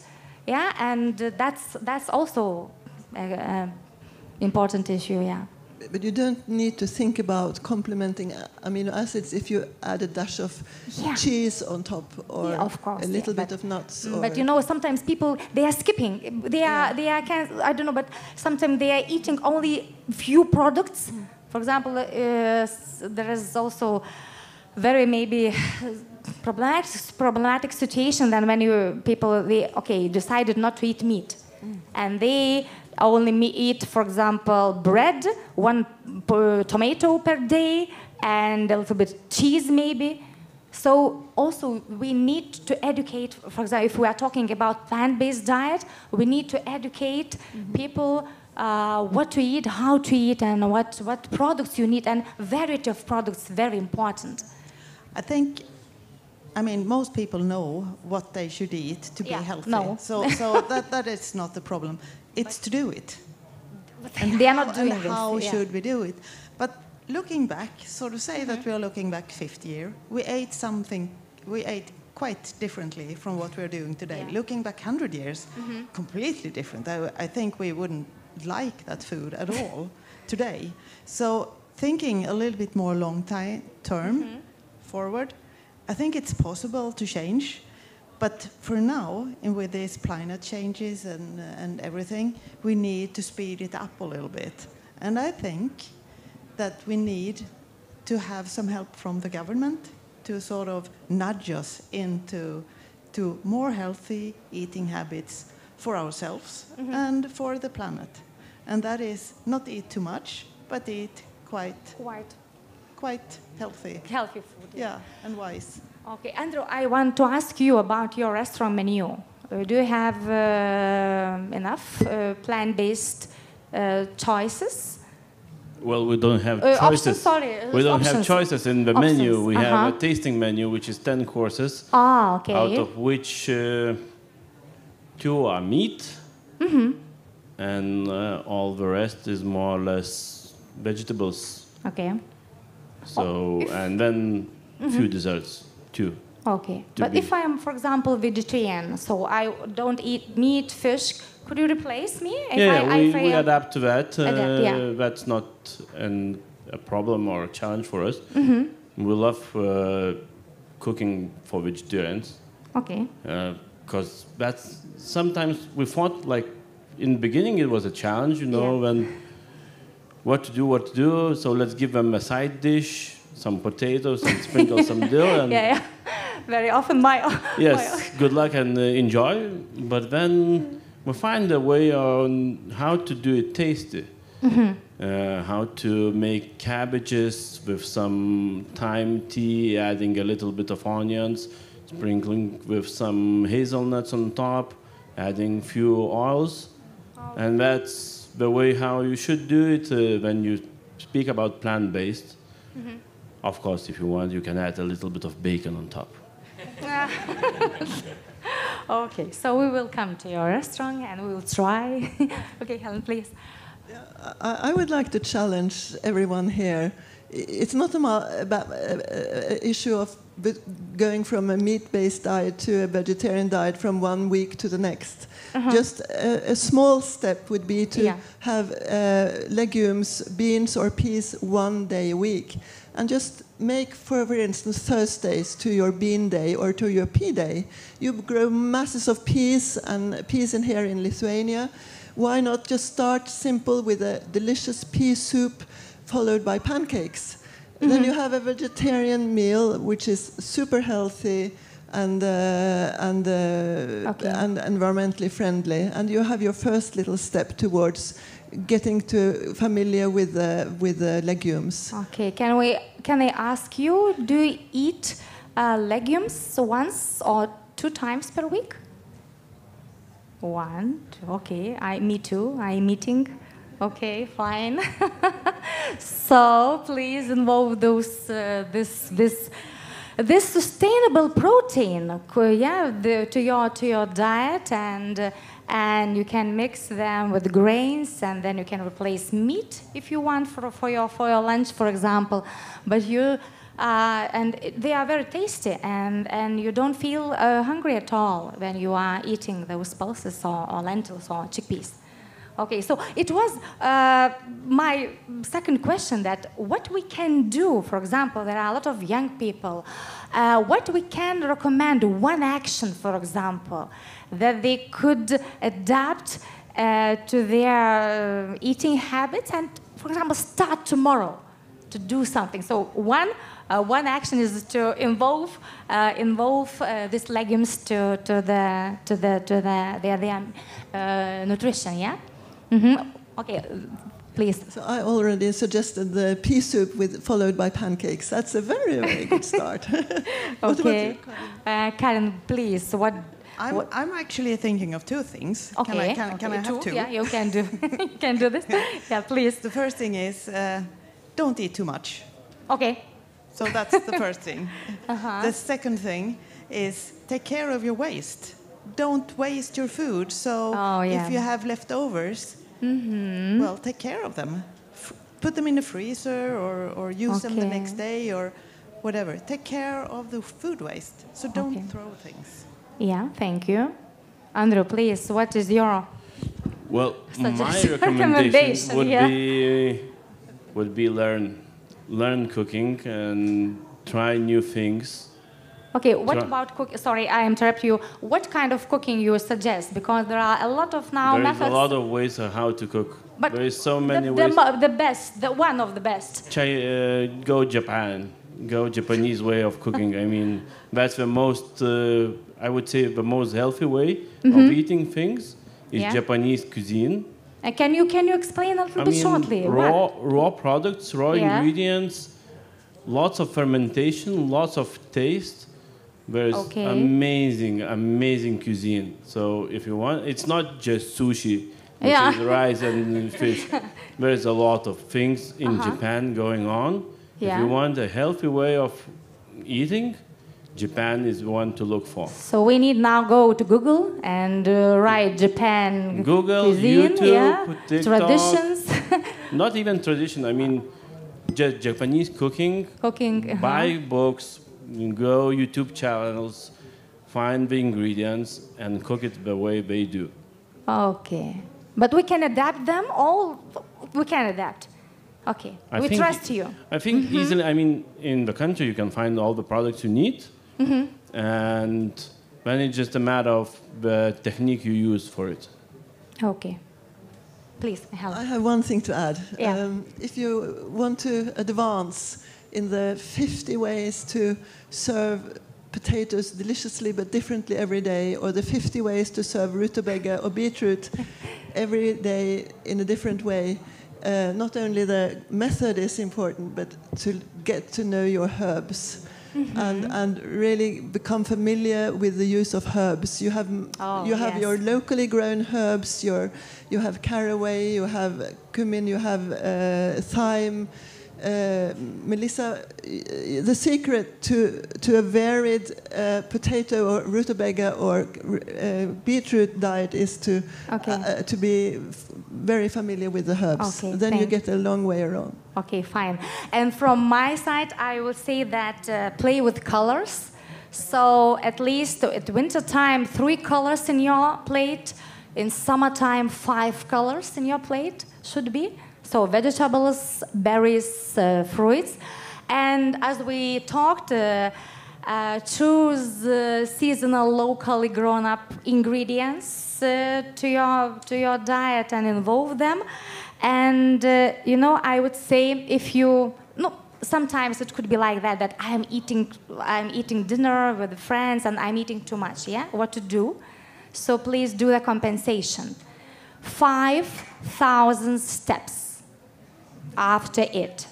Yeah, and that's also an important issue. Yeah. But you don't need to think about complementing amino acids if you add a dash of cheese on top, or of course, a little bit of nuts. But you know, sometimes people, they are skipping. They are I don't know, but sometimes they are eating only few products. For example, there is also very maybe problematic situation than when people decided not to eat meat, and they only eat, for example, bread, 1 tomato per day, and a little bit cheese maybe. So also we need to educate, for example, if we are talking about plant-based diet, we need to educate people what to eat, how to eat, and what products you need, and variety of products, very important. I think, I mean, most people know what they should eat to be healthy. No. So that is not the problem. It's to do it. And they are not doing this. How should we do it? But looking back, so to say that we are looking back 50 years, we ate quite differently from what we're doing today. Yeah. Looking back 100 years, completely different. I think we wouldn't like that food at all today. So thinking a little bit more long-term forward, I think it's possible to change. But for now, and with these climate changes and everything, we need to speed it up a little bit. And I think that we need to have some help from the government to sort of nudge us into more healthy eating habits for ourselves and for the planet. And that is not eat too much, but eat quite healthy. Healthy food. Yeah, and wise. Okay, Andrew, I want to ask you about your restaurant menu. Do you have enough plant-based choices? Well, we don't have Options, choices. sorry. We don't options. have choices in the Options. menu. We have a tasting menu, which is 10 courses, okay. out of which 2 are meat, and all the rest is more or less vegetables. Okay. So, and then few desserts too. Okay. But if I am, for example, vegetarian, so I don't eat meat, fish, could you replace me? If We adapt to that. That's not a problem or a challenge for us. We love cooking for vegetarians. Okay. Because that's sometimes we thought, like in the beginning it was a challenge, when what to do. So let's give them a side dish, some potatoes, and sprinkle some dill. And very often good luck and enjoy. But then we find a way on how to do it tasty. How to make cabbages with some thyme tea, adding a little bit of onions, sprinkling with some hazelnuts on top, adding few oils. And that's the way how you should do it when you speak about plant-based. Of course, if you want, you can add a little bit of bacon on top. Okay, so we will come to your restaurant and we will try. Okay, Helen, please. I would like to challenge everyone here. It's not about an issue of going from a meat-based diet to a vegetarian diet from 1 week to the next. Just a small step would be to have legumes, beans or peas 1 day a week. And just make, for instance, Thursdays to your bean day or to your pea day. You grow masses of peas and peas in here in Lithuania. Why not just start simple with a delicious pea soup followed by pancakes? Then you have a vegetarian meal which is super healthy and environmentally friendly, and you have your first little step towards getting familiar with the legumes. Okay, can I ask you, do you eat legumes once or 2 times per week? 1, 2, okay. Me too. I'm eating. Okay, fine. So please involve this sustainable protein, to your diet, and you can mix them with grains, and then you can replace meat if you want for your lunch, for example. But and they are very tasty, and you don't feel hungry at all when you are eating those pulses or lentils or chickpeas. Okay, so it was my second question, that what we can do, for example, there are a lot of young people, what we can recommend, one action, for example, that they could adapt to their eating habits and, for example, start tomorrow to do something. So one action is to involve these legumes to their nutrition. Yeah. Mm-hmm. Okay, please. So I already suggested the pea soup followed by pancakes. That's a very, very good start. Okay, Karen, please. I'm actually thinking of two things. Okay. Can I have two? Yeah, you can do. You can do this. Yeah, please. The first thing is don't eat too much. Okay. So that's the first thing. The second thing is take care of your waste. Don't waste your food. So if you have leftovers, well, take care of them. Put them in the freezer or use them the next day or whatever. Take care of the food waste. So don't throw things. Yeah, thank you. Andrew, please, what is your my recommendation would be learn cooking and try new things. Okay, what about cooking? Sorry, I interrupt you. What kind of cooking you suggest? Because there are a lot of methods. There's a lot of ways of how to cook. But there is so many ways. The best, one of the best. Go Japan. Go Japanese way of cooking. I mean, that's the most, I would say, the most healthy way of eating things is Japanese cuisine. Can you explain a little bit shortly? Raw products, raw ingredients, lots of fermentation, lots of taste. There's amazing cuisine. So if you want, it's not just sushi, which is rice and fish. There's a lot of things in Japan going on. If you want a healthy way of eating, Japan is one to look for. So we need now go to Google and write Japan cuisine, YouTube, TikTok, traditions. Not even tradition. I mean, just Japanese cooking. Buy books, go YouTube channels, find the ingredients, and cook it the way they do. Okay, but we can adapt them all. We can adapt. Okay, we trust you. I think easily. I mean, in the country you can find all the products you need, and then it's just a matter of the technique you use for it. Okay. Please, help. I have one thing to add. Yeah. If you want to advance in the 50 ways to serve potatoes deliciously but differently every day, or the 50 ways to serve rutabaga or beetroot every day in a different way, not only the method is important, but to get to know your herbs. And really become familiar with the use of herbs. You have your locally grown herbs. You have caraway, you have cumin, you have thyme. Melissa, the secret to a varied potato or rutabaga or beetroot diet is to be very familiar with the herbs. Okay, then you get a long way around. Okay, fine. And from my side, I would say that play with colors. So at least at winter time, 3 colors in your plate. In summertime, 5 colors in your plate should be. So vegetables, berries, fruits. And as we talked, choose seasonal, locally grown up ingredients to your diet and involve them. And I would say sometimes it could be like that I'm eating dinner with friends and I'm eating too much. Yeah, what to do? So please do the compensation. 5,000 steps after it.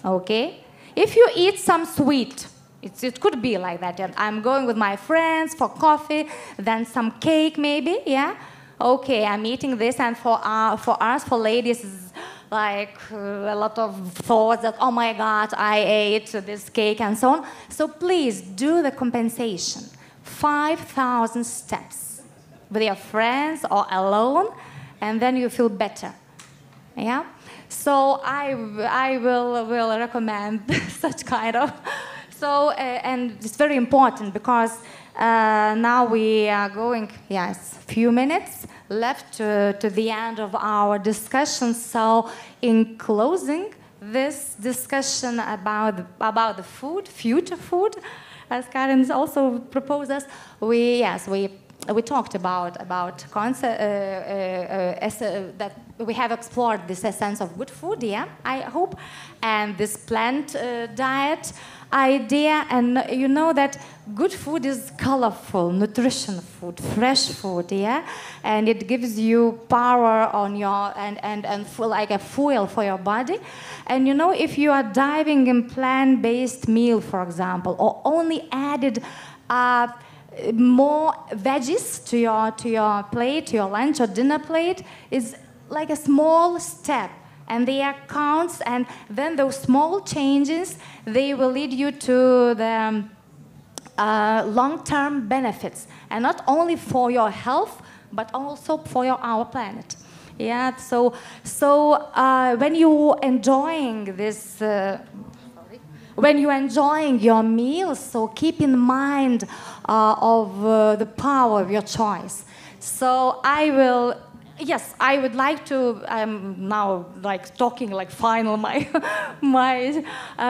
Okay? If you eat some sweet, it could be like that. And I'm going with my friends for coffee, then some cake maybe, yeah? Okay, I'm eating this, and for us, for ladies, it's like a lot of thoughts that, oh my God, I ate this cake and so on. So please do the compensation. 5,000 steps with your friends or alone, and then you feel better. Yeah. So I will recommend such kind of. So and it's very important because now we are going. Yes, few minutes left to the end of our discussion. So in closing this discussion about the food, future food, as Karen also proposed us, we talked about concept that we have explored this essence of good food, I hope, and this plant diet idea, and you know that good food is colorful, nutrition food, fresh food, and it gives you power on your and like a fuel for your body. And you know, if you are diving in plant-based meal, for example, or only added more veggies to your plate, to your lunch or dinner plate, is like a small step, and they are counts, and then those small changes, they will lead you to the long-term benefits, and not only for your health, but also for our planet. Yeah. So when you enjoying this. When you're enjoying your meals, so keep in mind of the power of your choice. So I would like to, I'm now like talking like final my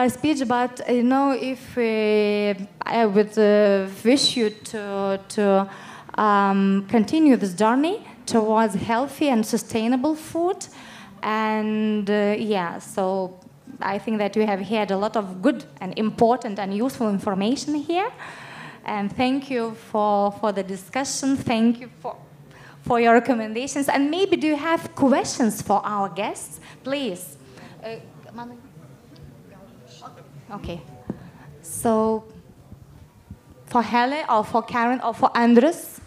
speech, but you know, if I would wish you to continue this journey towards healthy and sustainable food, and so I think that we have had a lot of good and important and useful information here. And thank you for the discussion. Thank you for your recommendations. And maybe do you have questions for our guests? Please. Okay. So for Helle or for Karen or for Andres?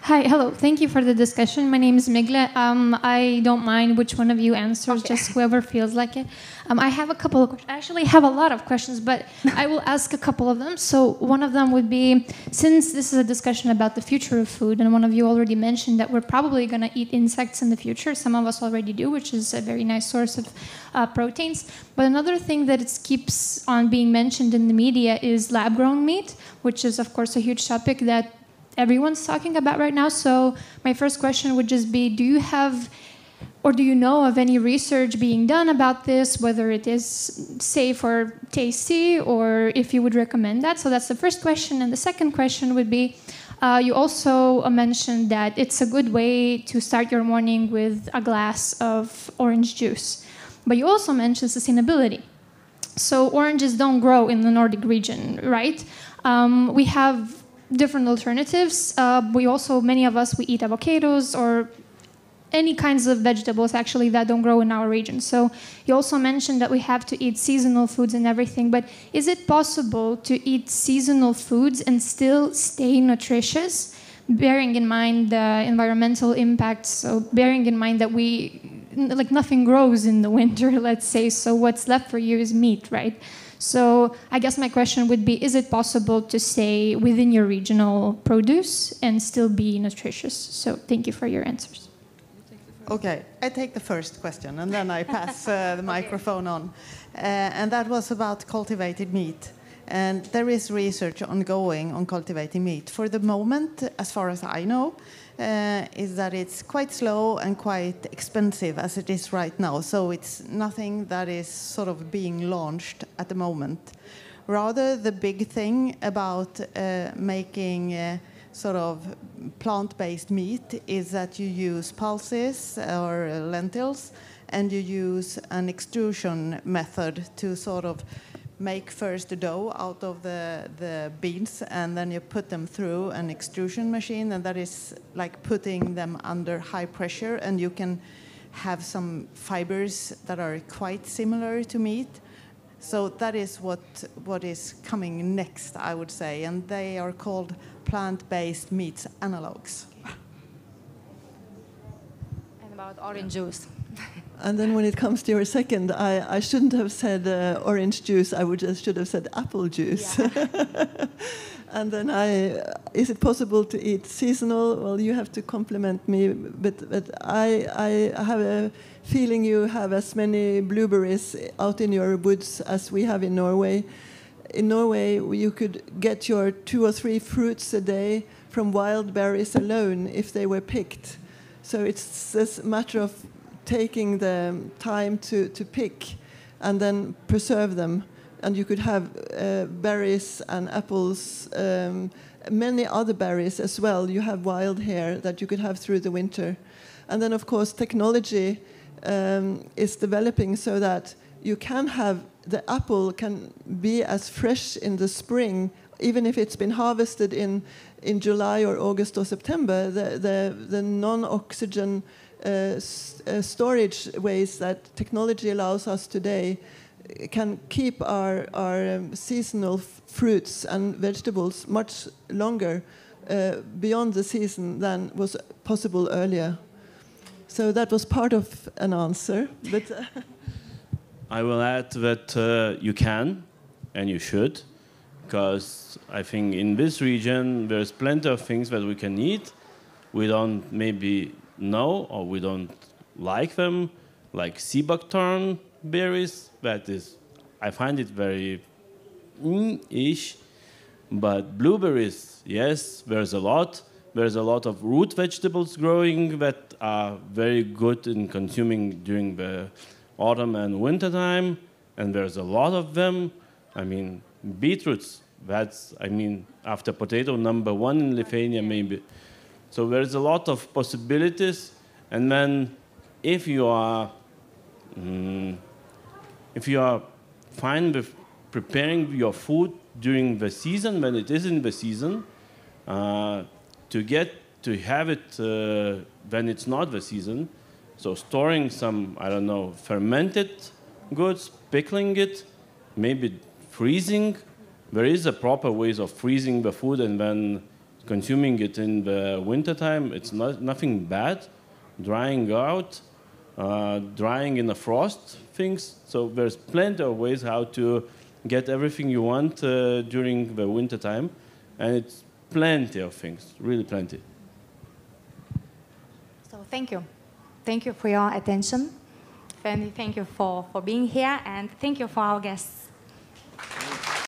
Hi, hello. Thank you for the discussion. My name is Migle. I don't mind which one of you answers, just whoever feels like it. I have a couple of questions. I actually have a lot of questions, but I will ask a couple of them. So one of them would be, since this is a discussion about the future of food, and one of you already mentioned that we're probably going to eat insects in the future. Some of us already do, which is a very nice source of proteins. But another thing that it keeps on being mentioned in the media is lab-grown meat, which is, of course, a huge topic that everyone's talking about right now. So my first question would just be, do you have or do you know of any research being done about this, whether it is safe or tasty, or if you would recommend that? So that's the first question. And the second question would be, you also mentioned that it's a good way to start your morning with a glass of orange juice. But you also mentioned sustainability. So oranges don't grow in the Nordic region, right? We have different alternatives. Many of us, we eat avocados or any kinds of vegetables actually that don't grow in our region. So you also mentioned that we have to eat seasonal foods and everything, but is it possible to eat seasonal foods and still stay nutritious, bearing in mind the environmental impacts, so bearing in mind that nothing grows in the winter, let's say, so what's left for you is meat, right? So I guess my question would be, is it possible to stay within your regional produce and still be nutritious? So thank you for your answers. Okay, I take the first question and then I pass the microphone on. And that was about cultivated meat. And there is research ongoing on cultivating meat. For the moment, as far as I know, is that it's quite slow and quite expensive as it is right now. So it's nothing that is sort of being launched at the moment. Rather, the big thing about making sort of plant-based meat is that you use pulses or lentils, and you use an extrusion method to sort of make first the dough out of the beans, and then you put them through an extrusion machine, and that is like putting them under high pressure, and you can have some fibers that are quite similar to meat. So that is what is coming next, I would say, and they are called plant-based meats analogs. And about orange juice. And then when it comes to your second, I shouldn't have said orange juice. I should have said apple juice. Yeah. And then is it possible to eat seasonal? Well, you have to compliment me, but I have a feeling you have as many blueberries out in your woods as we have in Norway. In Norway, you could get your 2 or 3 fruits a day from wild berries alone if they were picked. So it's this matter of taking the time to pick and then preserve them. And you could have berries and apples, many other berries as well. You have wild here that you could have through the winter. And then, of course, technology is developing so that you can have the apple can be as fresh in the spring, even if it's been harvested in July or August or September. The non-oxygen storage ways that technology allows us today can keep our seasonal fruits and vegetables much longer beyond the season than was possible earlier. So that was part of an answer. But I will add that you can and you should, because I think in this region there's plenty of things that we can eat. We don't maybe know or we don't like them, like sea buckthorn berries. That is, I find it very ish. But blueberries, yes, there's a lot. There's a lot of root vegetables growing that are very good in consuming during the autumn and winter time, and there's a lot of them. I mean, beetroots, that's, I mean, after potato, #1 in Lithuania maybe. So there's a lot of possibilities, and then if you are fine with preparing your food during the season, when it is in the season, to have it when it's not the season, so storing some, I don't know, fermented goods, pickling it, maybe freezing. There is a proper ways of freezing the food and then consuming it in the wintertime. It's nothing bad. Drying out, drying in the frost things. So there's plenty of ways how to get everything you want during the wintertime. And it's plenty of things, really plenty. So thank you. Thank you for your attention. And thank you for being here. And thank you for our guests.